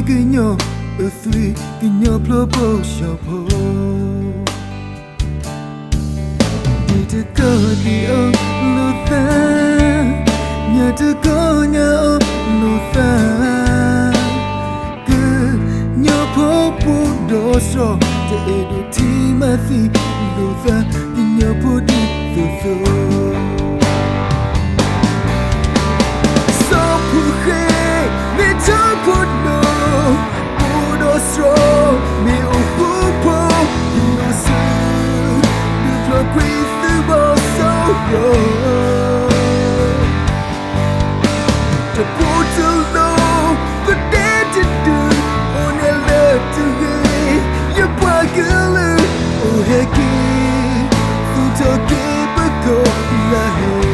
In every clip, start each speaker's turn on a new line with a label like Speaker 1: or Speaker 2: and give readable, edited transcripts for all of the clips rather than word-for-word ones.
Speaker 1: kinyo a three kinyo plopo shopo to go the Luther nya to go nya Luther good nyo popo do so the edu Timothy Luther kinyo podi the so puhe me to put no do so me upo you see the progress to put to low, but then to do on a love to me. You're popular, oh heck, who took it, but go like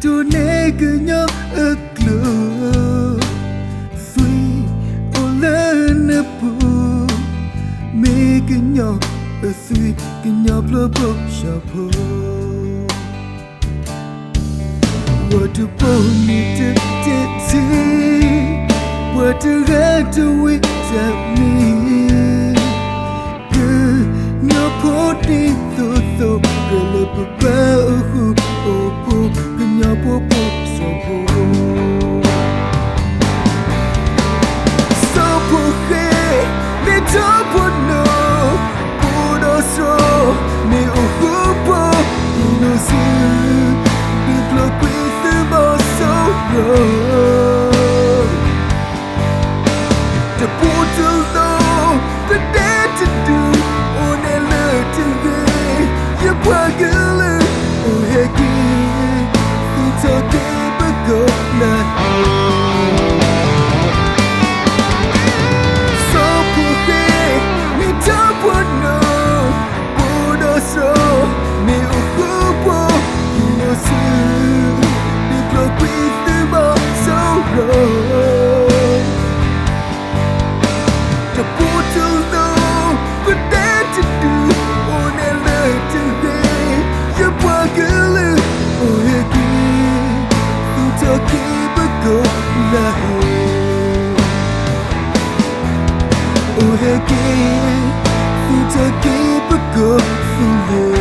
Speaker 1: to negenyo a clue three learn a poo making yo a three can yo blow shapo what to pony to what to get to it at me good no pony to girl up who Popo so puhe me topo no pudo so me uhupo no si me block with the bosso the portal no the dead to do on a little day you pagala oh heck so deep a good night. So puhe me tapo no pudo so me uhupo no si me block with the bosso the portal no but that to do on a little day you pagala oh heck to keep a good life. Oh, hey, to keep a good life.